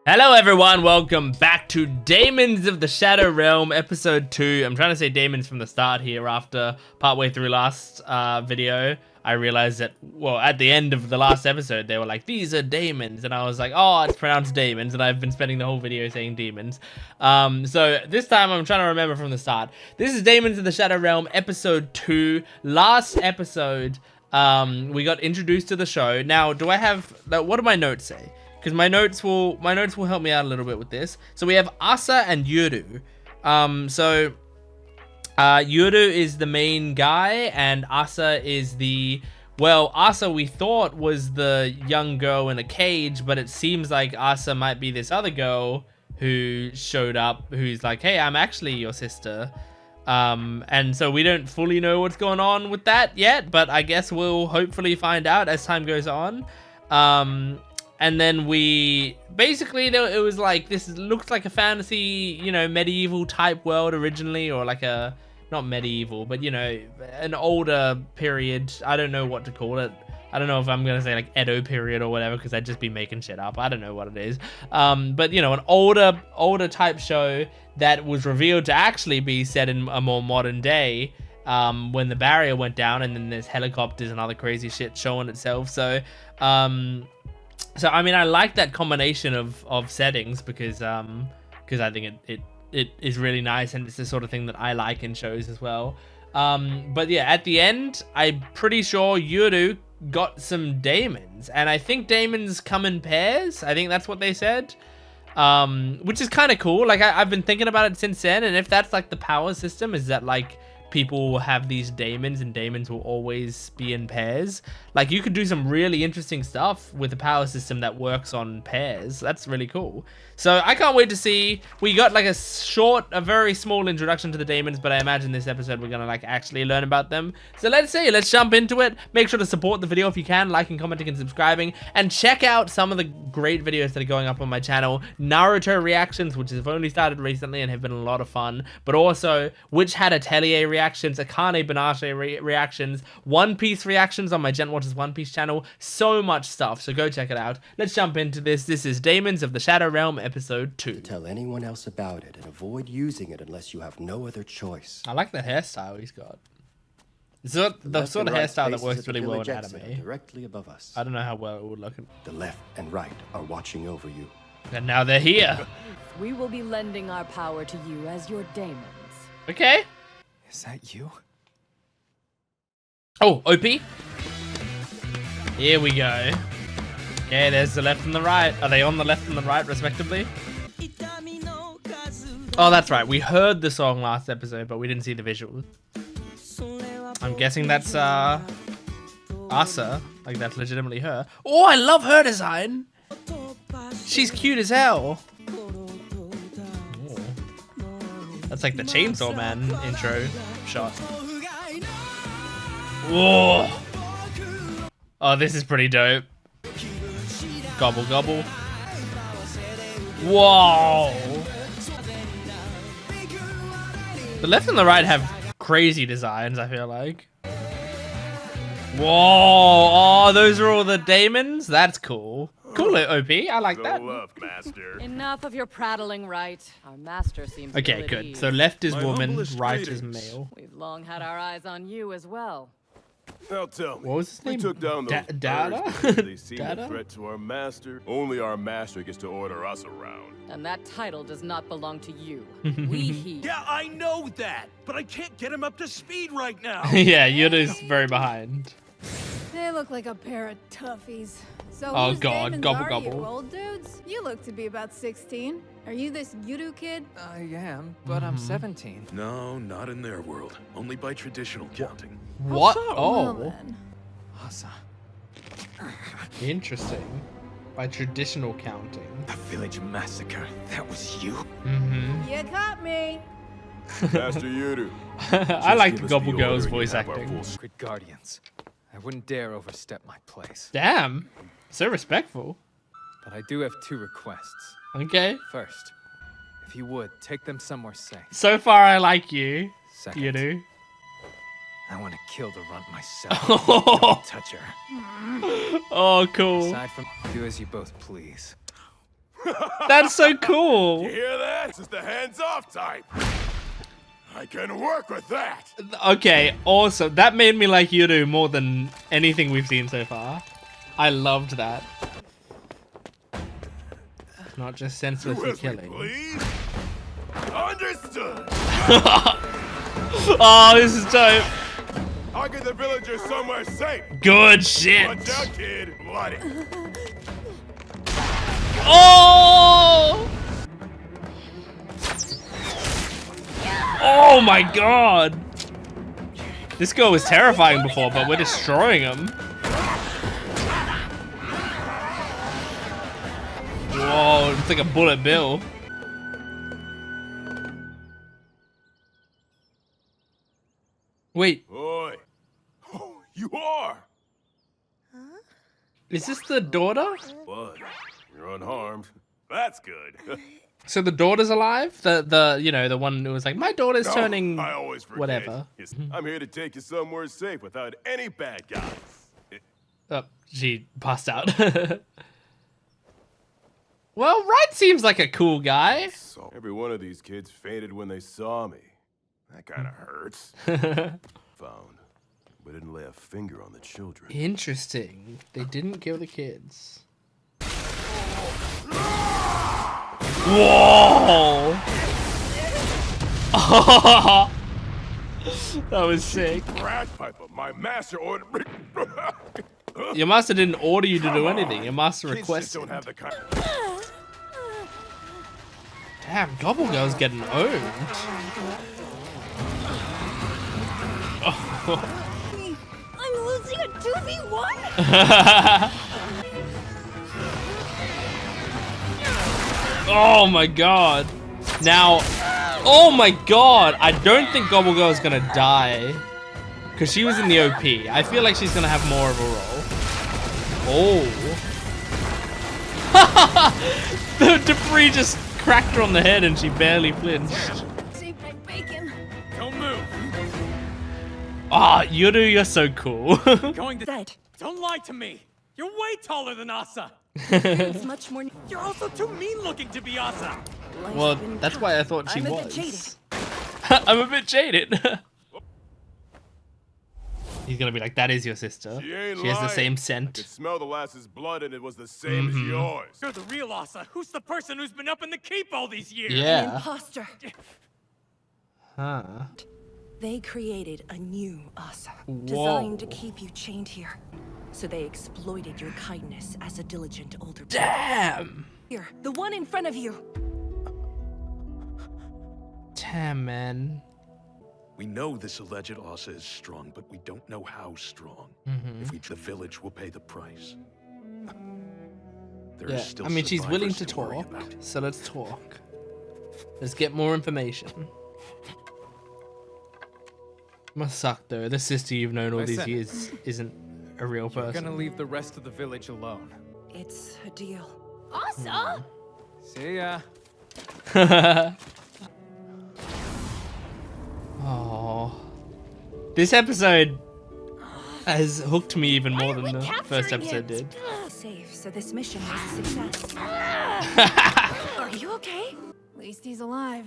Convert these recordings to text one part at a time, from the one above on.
Hello everyone, welcome back to Daemons of the Shadow Realm, episode 2. I'm trying to say Daemons from the start here after partway through last video. I realized that, well, at the end of the last episode, they were like, these are Daemons. And I was like, oh, it's pronounced Daemons. And I've been spending the whole video saying Demons. So this time I'm trying to remember from the start. This is Daemons of the Shadow Realm, episode 2. Last episode, we got introduced to the show. Now, do I have, what do my notes say? Because my notes will help me out a little bit with this. So we have Asa and Yuru. Yuru is the main guy, and Asa is the... Well, Asa we thought was the young girl in a cage, but it seems like Asa might be this other girl who showed up, who's like, hey, I'm actually your sister. And so we don't fully know what's going on with that yet, but I guess we'll hopefully find out as time goes on. And then we basically, it was like, this looks like a fantasy, you know, medieval type world originally, or like a, not medieval, but you know, an older period. I don't know what to call it. I don't know if I'm going to say like Edo period or whatever, because I'd just be making shit up. I don't know what it is. But you know, an older type show that was revealed to actually be set in a more modern day, when the barrier went down, and then there's helicopters and other crazy shit showing itself. So, I mean, I like that combination of settings because I think it is really nice, and it's the sort of thing that I like in shows as well. But yeah, at the end, I'm pretty sure Yuru got some Daemons, and I think Daemons come in pairs. I think that's what they said, which is kind of cool. Like I've been thinking about it since then, and if that's like the power system, is that like people will have these Daemons and Daemons will always be in pairs. Like you could do some really interesting stuff with a power system that works on pairs. That's really cool. So I can't wait to see. We got like a very small introduction to the Daemons, but I imagine this episode we're gonna like actually learn about them. So let's jump into it. Make sure to support the video if you can, liking, commenting, and subscribing, and check out some of the great videos that are going up on my channel. Naruto reactions, which have only started recently and have been a lot of fun, but also Witch Hat Atelier reactions, Akane Banache reactions, One Piece reactions on my Jent Watches One Piece channel. So much stuff, so go check it out. Let's jump into this. This is Daemons of the Shadow Realm, episode 2. Tell anyone else about it and avoid using it unless you have no other choice. I like the hairstyle he's got. It's the sort of hairstyle that works really well in anime. Directly above us. I don't know how well it would look. The left and right are watching over you. And now they're here. We will be lending our power to you as your Daemons. Okay. Is that you? Oh, OP. Here we go. Okay, there's the left and the right. Are they on the left and the right, respectively? Oh, that's right. We heard the song last episode, but we didn't see the visuals. I'm guessing that's Asa. Like, that's legitimately her. Oh, I love her design. She's cute as hell. Oh. That's like the Chainsaw Man intro shot. Whoa. Oh, this is pretty dope. Gobble gobble. Whoa. The left and the right have crazy designs, I feel like. Whoa. Oh, those are all the Daemons? That's cool. Cool, OP. I like that. Master. Enough of your prattling, right? Our master seems Okay, ill at good. ease. So left is woman, humblest right is greetings. male. We've long had our eyes on you as well. Now tell me, What was his name? we took down those Dada? birds because they seem Dada? a threat to our master. Only our master gets to order us around. And that title does not belong to you. We he. Yeah, I know that, but I can't get him up to speed right now. Yeah, Yuru's very behind. They look like a pair of toughies. So Oh, whose God, Daemons gobble, are gobble. you, old dudes? You look to be about 16. Are you this Yuru kid? I am, but I'm 17. No, not in their world. Only by traditional counting. What? Well, Oh, then. Asa. interesting. By traditional counting. The village massacre. That was you? Mm-hmm. You caught me. Master Yuru. I like give the us Gobble the Girl's order and voice you have our acting. full Secret guardians. I wouldn't dare overstep my place. Damn. So respectful. But I do have 2 requests. Okay. First, if you would, take them somewhere safe. So far, I like you. Second, Yuru. I want to kill the runt myself. Oh. Don't touch her. Oh, cool. Aside from, do as you both please. That's so cool. You hear that? This is the hands-off type. I can work with that. Okay, awesome. That made me like Yuru more than anything we've seen so far. I loved that. Not just senselessly With me, killing. please. Understood. Oh, this is dope. I'll get the villagers somewhere safe. Good shit. Watch out, kid. Bloody. Oh! Oh my god. This girl was terrifying before, but we're destroying him. Whoa, it's like a bullet bill. Wait, Oi. Oh, you are. is this the daughter? But you're unharmed. That's good. So the daughter's alive? The you know, the one who was like, my daughter's No, turning I always forget. whatever. Yes, I'm here to take you somewhere safe without any bad guys. Oh, she passed out. Well, Wright seems like a cool guy. So every one of these kids fainted when they saw me. That kind of hurts. Found, but didn't lay a finger on the children. Interesting. They didn't kill the kids. Whoa! That was sick. Rat Piper, my master ordered. Your master didn't order you to do anything. Your master Kids just requested. don't have the kind. Damn, Gobble Girl's getting owned. I'm losing a 2v1? Oh my god. Now, oh my god. I don't think Gobble Girl is gonna die. Because she was in the OP. I feel like she's gonna have more of a role. Oh. The debris just cracked her on the head and she barely flinched. Save my bacon. Don't move. Ah, Yuru, you're so cool. Going to dead. Don't lie to me. You're way taller than Asa. It's much more. You're also too mean looking to be Asa. Well, that's why I thought she I'm a bit was. jaded. I'm a bit jaded. He's gonna be like, that is your sister. She ain't She has the lying. same I scent. could smell the lass's blood and it was the same as yours. You're the real Asa. Who's the person who's been up in the keep all these years? Yeah. Imposter. Huh. They created a new Asa, Whoa. designed to keep you chained here. So they exploited your kindness as a diligent older brother. Damn. Here, the one in front of you. Damn, man. We know this alleged Asa is strong, but we don't know how strong. If we, the village will pay the price. There Yeah. is still I mean, she's willing to survivors worry talk. about. So let's talk. Let's get more information. Must suck though. The sister you've known all these Listen. years isn't a real We're person. gonna leave the rest of the village alone. It's a deal. Asa! See ya. Oh, this episode has hooked me even more than the first episode did. Safe, so this mission was a success. Are you okay? At least he's alive.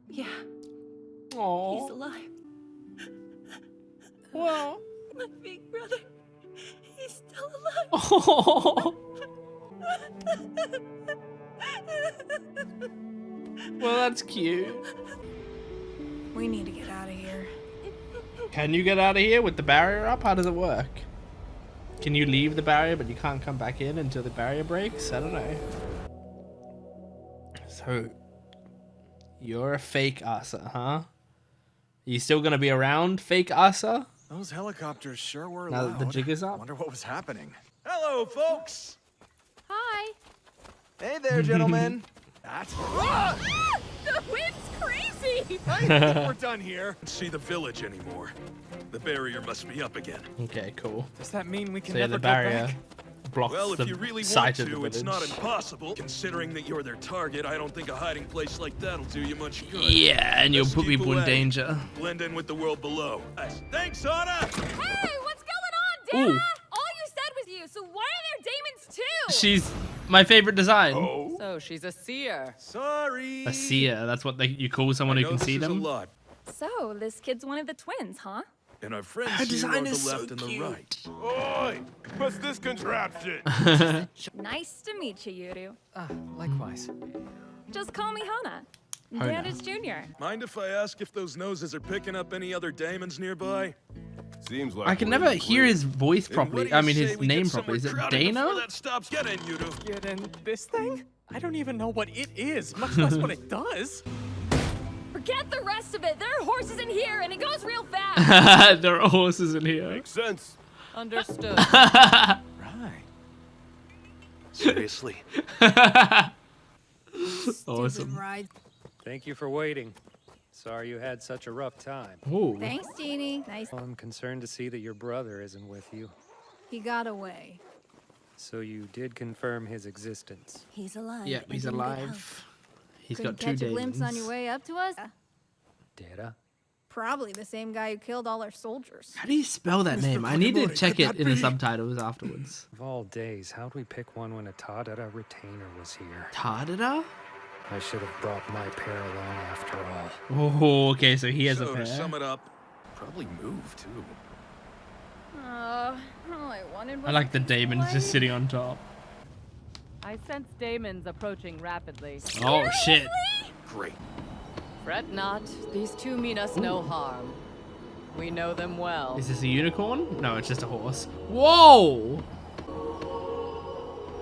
Yeah, he's Oh, alive. well. My big brother, he's still alive. Oh. Well, that's cute. We need to get out of here. Can you get out of here with the barrier up? How does it work? Can you leave the barrier, but you can't come back in until the barrier breaks? I don't know. So, you're a fake Asa, huh? You still gonna be around, fake Asa? Those helicopters sure were Now loud. that the jig is up? Wonder what was happening. Hello, folks. Hi. Hey there, gentlemen. The wind's crazy! I think we're done here. Can't see the village anymore. The barrier must be up again. Okay, cool. Does that mean we can So yeah, never the go barrier back? blocks Well, if the you really want sight of the to, it's village. not impossible. Considering that you're their target, I don't think a hiding place like that'll do you much good. Yeah, and you'll Let's put keep people in away. danger. Blend in with the world below. Thanks, Anna! Hey, what's going on, Dad? Ooh. All you said was you, so why are there Daemons too? She's my favorite design. Oh, So Oh, she's a seer. Sorry. A seer. That's what you call someone who can see them. A lot, So, this kid's one of the twins, huh? and our friends Her here design are is the so left and the cute. right. Oi! What's this contraption? Nice to meet you, Yuru. Likewise. Just call me Hana. Hana. Bandage Jr. Mind if I ask if those noses are picking up any other Daemons nearby? Seems like I can we're never in the hear clear. his voice And what properly. do you I mean, say his we name get properly. Is it somewhere crowded before Dana? that stops? Get in, Yuru. Get in this thing? I don't even know what it is, much less what it does. Forget the rest of it. There are horses in here, and it goes real fast. There are horses in here. Makes sense. Understood. Right. Seriously. Awesome. Ride. Thank you for waiting. Sorry you had such a rough time. Ooh. Thanks, Jeannie. Nice. I'm concerned to see that your brother isn't with you. He got away. So you did confirm his existence. He's alive. Yeah, and he's in good health. alive. He's Couldn't got 2 catch a demons. glimpse on your way up to us? Did I? Probably the same guy who killed all our soldiers. How do you spell that name? I need to check it in the subtitles afterwards. Of all days, how'd we pick one when a Tadara retainer was here? Tadada? I should have brought my pair along after all. Oh, okay, so he has a So, pair. to sum it up, probably move, too. All I wanted was I like the a Daemons boy. just sitting on top. I sense Daemons approaching rapidly. Oh, shit. Great. Fret not. These two mean us no harm. We know them well. Is this a unicorn? No, it's just a horse. Whoa!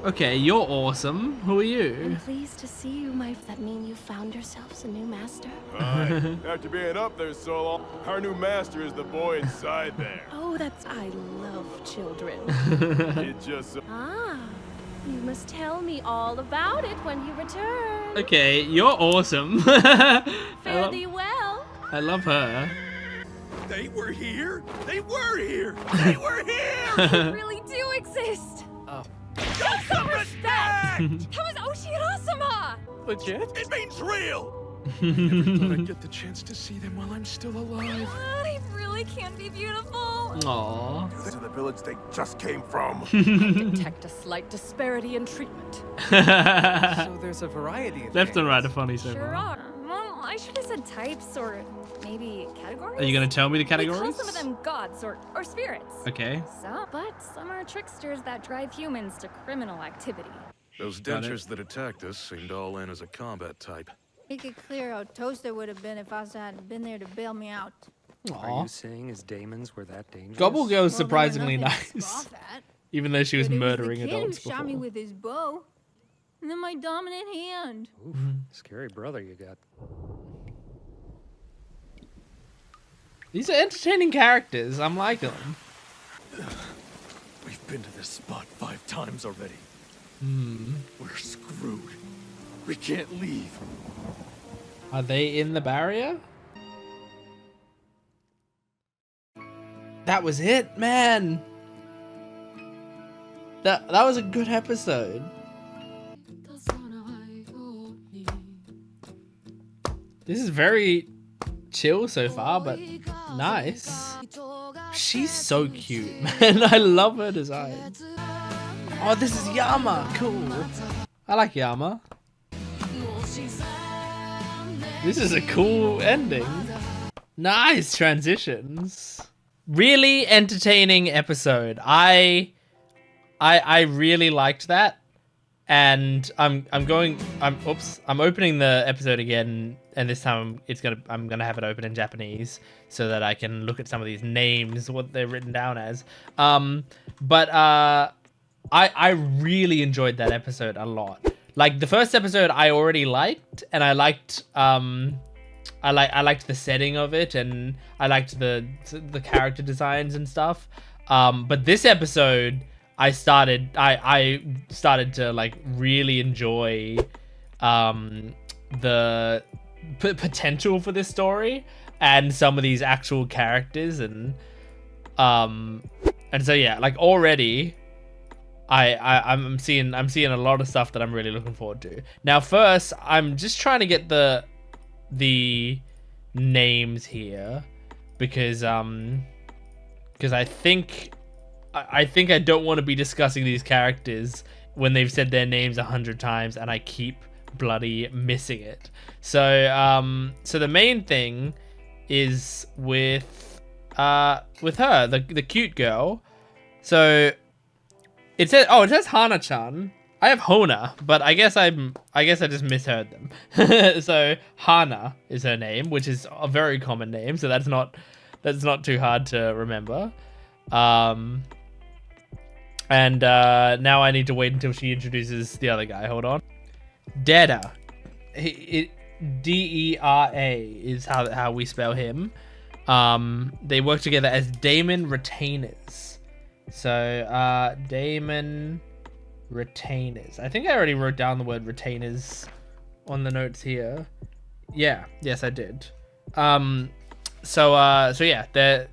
Okay, you're awesome. Who are you? I'm pleased to see you, my. Does that mean you found yourselves a new master? Aye. After being up there so long, our new master is the boy inside there. Oh, that's. I love children. It just so Ah, you must tell me all about it when you return. Okay, you're awesome. Fare thee well. I love her. They were here? They were here! They were here! They really do exist. Oh. Show some respect! That was Oshirasama. Legit? It means real! Never thought I'd get the chance to see them while I'm still alive. They really can be beautiful. Aww. to the village they just came from. Detect a slight disparity in treatment. So there's a variety of Left and right are things. funny so Sure far. are. Well, I should have said types or maybe categories. Are you gonna tell me the We call categories? some of them gods or spirits. Okay. But some are tricksters that drive humans to criminal activity. Those Got it. dentures that attacked us seemed all in as a combat type. Make it clear how toast I would have been if Asa hadn't been there to bail me out. Are Aww. you saying his Daemons were that dangerous? Gobble Girl is Well, they were surprisingly nothing to nice. scoff at, Even though she was but it murdering the kid adults who shot me before. with his bow. And then my dominant hand. Oof, scary brother you got. These are entertaining characters. I'm liking them. We've been to this spot 5 times already. Hmm. We're screwed. We can't leave. Are they in the barrier? That was it, man. That was a good episode. This is very chill so far, but nice. She's so cute, man. I love her design. Oh, this is Yama. Cool. I like Yama. This is a cool ending. Nice transitions. Really entertaining episode. I really liked that. And I'm opening the episode again, and this time I'm gonna have it open in Japanese so that I can look at some of these names, what they're written down as. I really enjoyed that episode a lot. Like the first episode I already liked, and I liked I liked the setting of it, and I liked the character designs and stuff. But this episode I started to like really enjoy the potential for this story and some of these actual characters, and so yeah, like already I'm seeing a lot of stuff that I'm really looking forward to. Now first I'm just trying to get the names here because I think I don't want to be discussing these characters when they've said their names 100 times and I keep bloody missing it. So so the main thing is with her, the cute girl. So it says Hana-chan. I have Hona, but I guess I just misheard them. So Hana is her name, which is a very common name, so that's not too hard to remember. And now I need to wait until she introduces the other guy. Hold on. Dera. D-E-R-A is how we spell him. They work together as Daemon retainers. So Daemon retainers. I think I already wrote down the word retainers on the notes here. Yeah, yes I did. So yeah, they're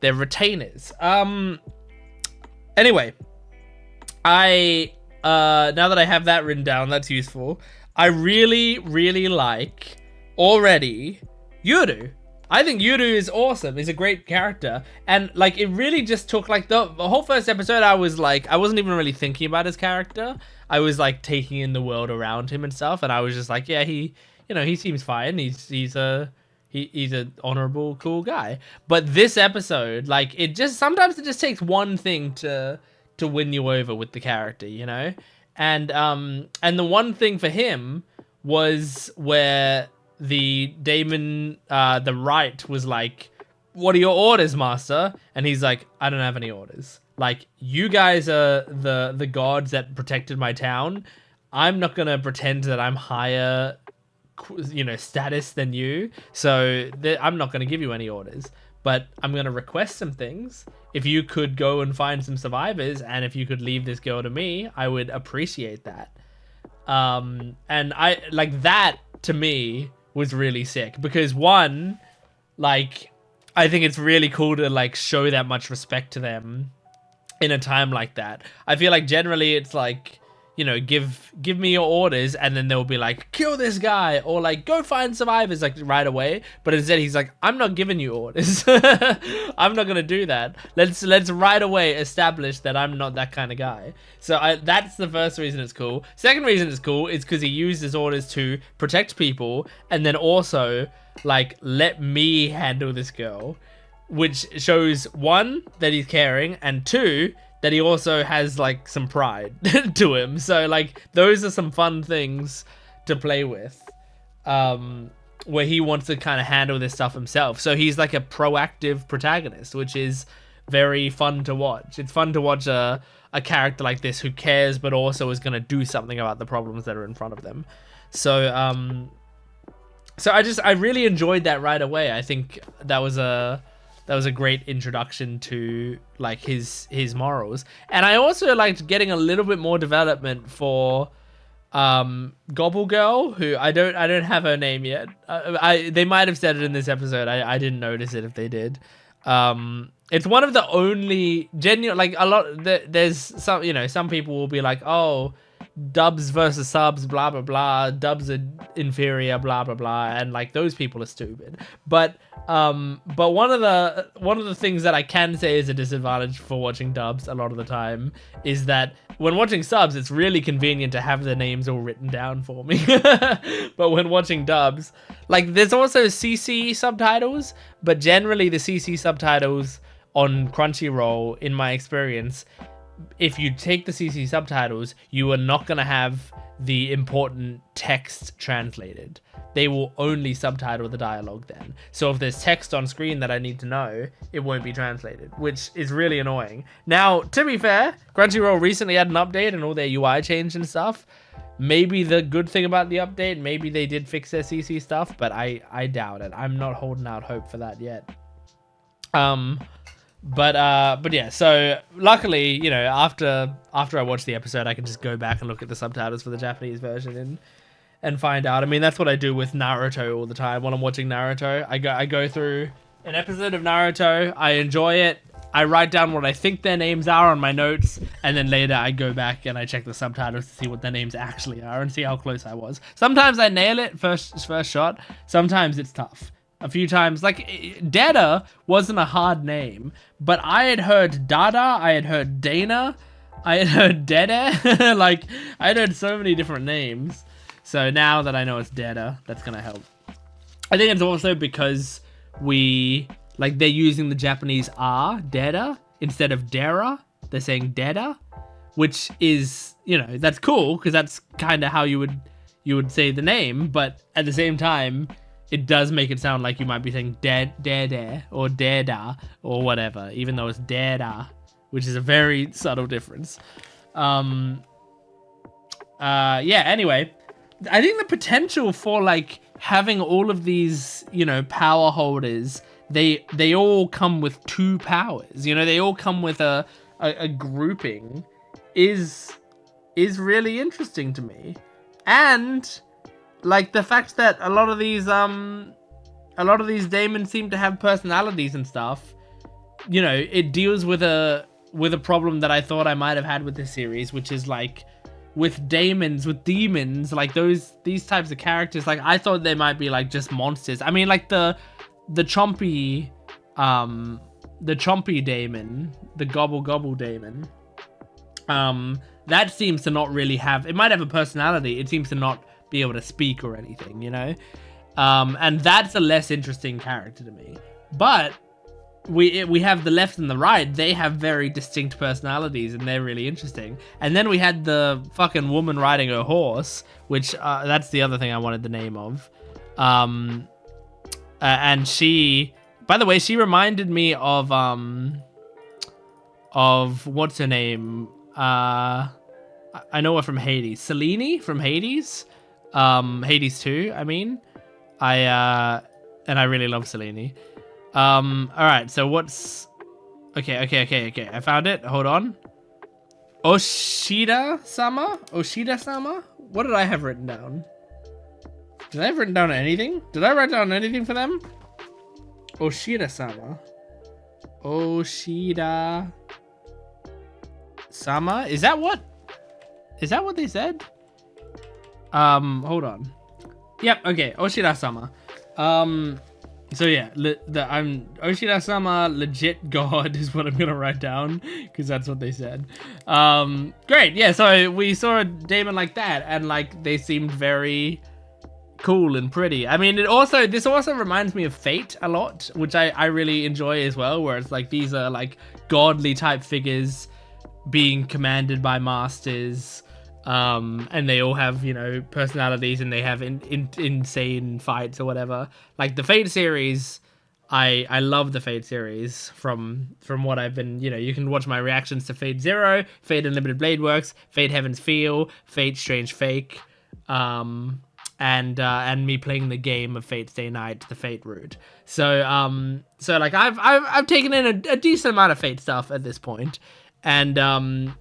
retainers. Anyway, I now that I have that written down, that's useful. I really like already Yuru. I think Yuru is awesome. He's a great character. And like it really just took like the whole first episode I wasn't even really thinking about his character. I was like taking in the world around him and stuff, and I was just like, yeah, he seems fine. He's an honorable, cool guy. But this episode, like sometimes it just takes one thing to win you over with the character, you know? And the one thing for him was where the Daemon, the right was like, what are your orders, master? And he's like, I don't have any orders. Like, you guys are the gods that protected my town. I'm not gonna pretend that I'm higher, status than you. So I'm not gonna give you any orders, but I'm gonna request some things. If you could go and find some survivors, and if you could leave this girl to me, I would appreciate that. And I like that to me was really sick because one, like, I think it's really cool to like show that much respect to them in a time like that. I feel like generally it's like, give me your orders, and then they'll be like, kill this guy, or like go find survivors like right away. But instead he's like, I'm not giving you orders. I'm not gonna do that. Let's right away establish that I'm not that kind of guy. So that's the first reason it's cool. Second reason it's cool is because he used his orders to protect people, and then also like let me handle this girl, which shows one, that he's caring, and two, that he also has like some pride to him. So like those are some fun things to play with, where he wants to kind of handle this stuff himself. So he's like a proactive protagonist, which is very fun to watch. It's fun to watch a character like this who cares, but also is going to do something about the problems that are in front of them. So I really enjoyed that right away. I think that was a great introduction to like his morals. And I also liked getting a little bit more development for Gobble Girl, who I don't have her name yet. They might have said it in this episode. I didn't notice it if they did. It's one of the only genuine, like a lot, there's some, some people will be like, oh, dubs versus subs, blah blah blah, dubs are inferior, blah blah blah, and like those people are stupid. But one of the things that I can say is a disadvantage for watching dubs a lot of the time is that when watching subs, it's really convenient to have the names all written down for me. But when watching dubs, like there's also CC subtitles, but generally the CC subtitles on Crunchyroll, in my experience, if you take the CC subtitles, you are not going to have the important text translated. They will only subtitle the dialogue then. So if there's text on screen that I need to know, it won't be translated, which is really annoying. Now, to be fair, Crunchyroll recently had an update and all their UI changed and stuff. Maybe the good thing about the update, maybe they did fix their CC stuff, but I doubt it. I'm not holding out hope for that yet. But yeah, so luckily, after I watch the episode, I can just go back and look at the subtitles for the Japanese version and find out. I mean, that's what I do with Naruto all the time. When I'm watching Naruto, I go through an episode of Naruto, I enjoy it, I write down what I think their names are on my notes, and then later I go back and I check the subtitles to see what their names actually are and see how close I was. Sometimes I nail it first shot, sometimes it's tough. A few times, like Dada wasn't a hard name, but I had heard Dada, I had heard Dana, I had heard Deda. Like, I had heard so many different names. So now that I know it's Deda, that's gonna help. I think it's also because they're using the Japanese R, Deda, instead of Dera. They're saying Deda, which is, that's cool because that's kind of how you would say the name. But at the same time, it does make it sound like you might be saying Dede or Deda or whatever, even though it's Deda, which is a very subtle difference. Anyway, I think the potential for like having all of these, power holders, they all come with 2 powers. They all come with a grouping is really interesting to me. And like the fact that a lot of these daemons seem to have personalities and stuff, it deals with a problem that I thought I might have had with this series, which is like with demons, like these types of characters, like I thought they might be like just monsters. I mean, like the chompy daemon, the gobble daemon, that seems to not really have, it might have a personality, it seems to not be able to speak or anything, and that's a less interesting character to me. But we have the left and the right, they have very distinct personalities and they're really interesting. And then we had the fucking woman riding her horse, which that's the other thing I wanted the name of. And she, by the way, she reminded me of what's her name? I know her from Hades. Selene from Hades. Hades 2, I mean. And I really love Selene. Alright, so what's... Okay. I found it. Hold on. Oshida-sama? What did I have written down? Did I have written down anything? Did I write down anything for them? Oshida-sama. Oshida-sama? Is that what they said? Hold on. Yep, okay. Oshida-sama. So yeah, Oshida-sama legit god is what I'm gonna write down because that's what they said. Great, yeah. So we saw a daemon like that, and like they seemed very cool and pretty. I mean, this also reminds me of Fate a lot, which I really enjoy as well. Where it's like these are like godly type figures being commanded by masters. And they all have, personalities, and they have insane fights or whatever. Like the Fate series, I love the Fate series from what I've been, you can watch my reactions to Fate Zero, Fate Unlimited Blade Works, Fate Heaven's Feel, Fate Strange Fake, and me playing the game of Fate Stay Night, the Fate route. So like I've taken in a decent amount of Fate stuff at this point, and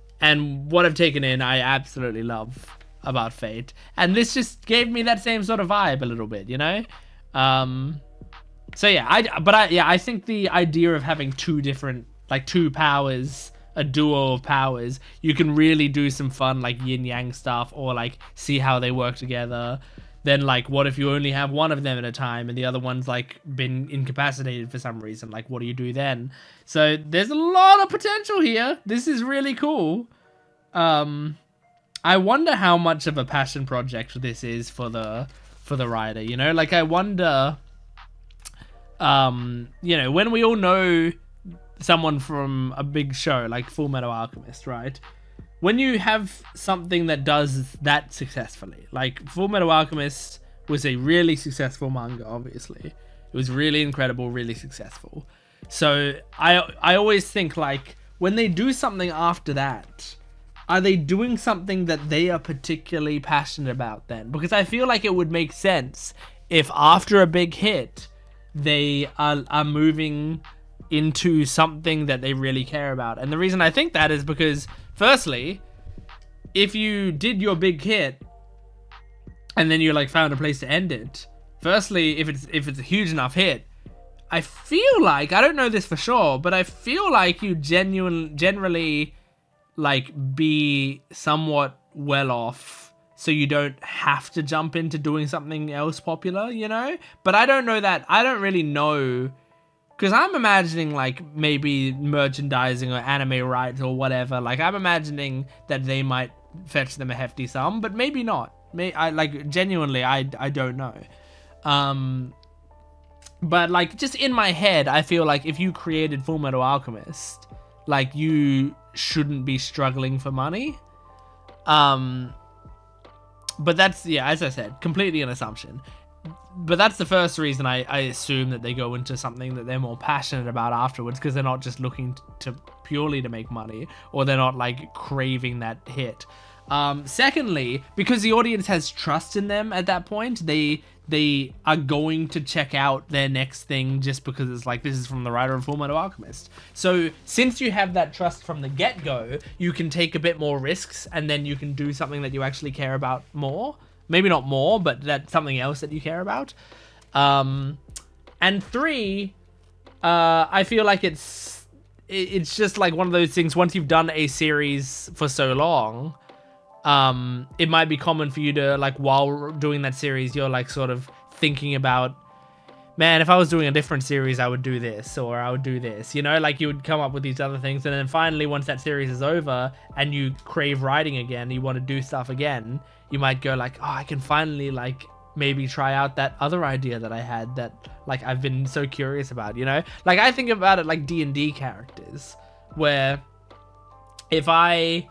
what I've taken in, I absolutely love about Fate. And this just gave me that same sort of vibe a little bit, So yeah, I think the idea of having 2 different, like 2 powers, a duo of powers, you can really do some fun, like yin yang stuff, or like see how they work together. Then like, what if you only have one of them at a time and the other one's like been incapacitated for some reason? Like, what do you do then? So there's a lot of potential here. This is really cool. I wonder how much of a passion project this is for the writer, Like, I wonder, when we all know someone from a big show like Fullmetal Alchemist, right? When you have something that does that successfully, like Fullmetal Alchemist was a really successful manga, obviously. It was really incredible, really successful. So I always think, like, when they do something after that, are they doing something that they are particularly passionate about then? Because I feel like it would make sense if after a big hit, they are moving into something that they really care about. And the reason I think that is because, firstly, if you did your big hit and then you like found a place to end it, firstly, if it's a huge enough hit, I feel like, I don't know this for sure, but I feel like you generally like be somewhat well off, so you don't have to jump into doing something else popular, But I don't know that. I don't really know, Because I'm imagining, like, maybe merchandising or anime rights or whatever. Like, I'm imagining that they might fetch them a hefty sum, but maybe not. Genuinely, I don't know. But, like, just in my head, I feel like if you created Fullmetal Alchemist, like, you shouldn't be struggling for money. But that's, yeah, as I said, completely an assumption. But that's the first reason I assume that they go into something that they're more passionate about afterwards, because they're not just looking to purely to make money, or they're not like craving that hit. Secondly, because the audience has trust in them at that point, they are going to check out their next thing just because it's like, this is from the writer of Fullmetal Alchemist. So since you have that trust from the get-go, you can take a bit more risks, and then you can do something that you actually care about more. Maybe not more, but that's something else that you care about. And 3, I feel like it's just like one of those things, once you've done a series for so long, it might be common for you to, like, while doing that series, you're like sort of thinking about, man, if I was doing a different series, I would do this, or I would do this, you know, like you would come up with these other things. And then finally, once that series is over and you crave writing again, you want to do stuff again, you might go like, oh, I can finally, like, maybe try out that other idea that I had that, like, I've been so curious about, you know? Like, I think about it like D&D characters, where if I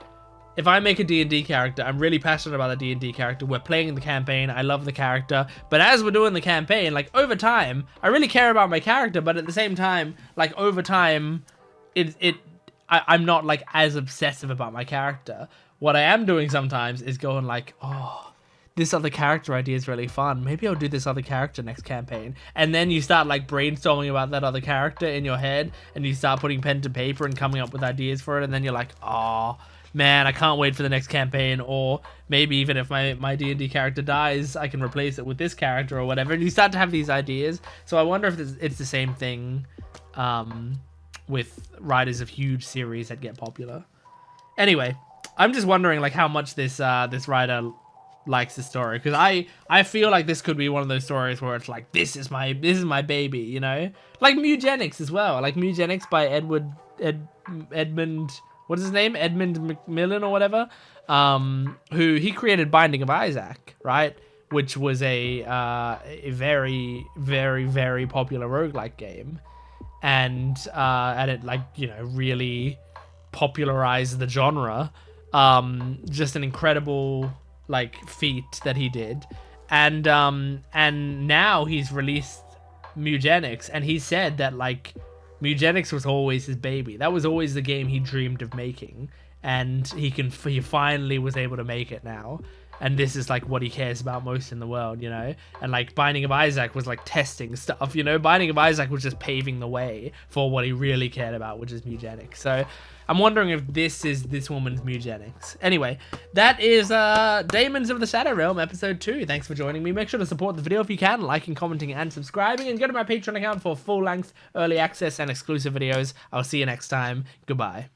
make a D&D character, I'm really passionate about the D&D character, we're playing the campaign, I love the character, but as we're doing the campaign, like, over time, I really care about my character, but at the same time, like, over time, I'm not, like, as obsessive about my character. What I am doing sometimes is going like, oh, this other character idea is really fun. Maybe I'll do this other character next campaign. And then you start like brainstorming about that other character in your head, and you start putting pen to paper and coming up with ideas for it. And then you're like, oh, man, I can't wait for the next campaign. Or maybe even if my D&D character dies, I can replace it with this character or whatever. And you start to have these ideas. So I wonder if it's the same thing with writers of huge series that get popular. Anyway, I'm just wondering like how much this writer likes the story, because I feel like this could be one of those stories where it's like, this is my baby, you know, like Mugenics as well, like Mugenics by Edmund, what is his name, Edmund Macmillan or whatever, who he created Binding of Isaac, right, which was a very, very, very popular roguelike game, and it, like, you know, really popularized the genre. Just an incredible like feat that he did, and now he's released Mugenics, and he said that like Mugenics was always his baby. That was always the game he dreamed of making, and he finally was able to make it now. And this is like what he cares about most in the world, you know? And like Binding of Isaac was like testing stuff, you know? Binding of Isaac was just paving the way for what he really cared about, which is Mugenics. So I'm wondering if this is this woman's Mugenics. Anyway, that is Daemons of the Shadow Realm, episode 2. Thanks for joining me. Make sure to support the video if you can, liking, commenting, and subscribing. And go to my Patreon account for full-length, early access, and exclusive videos. I'll see you next time. Goodbye.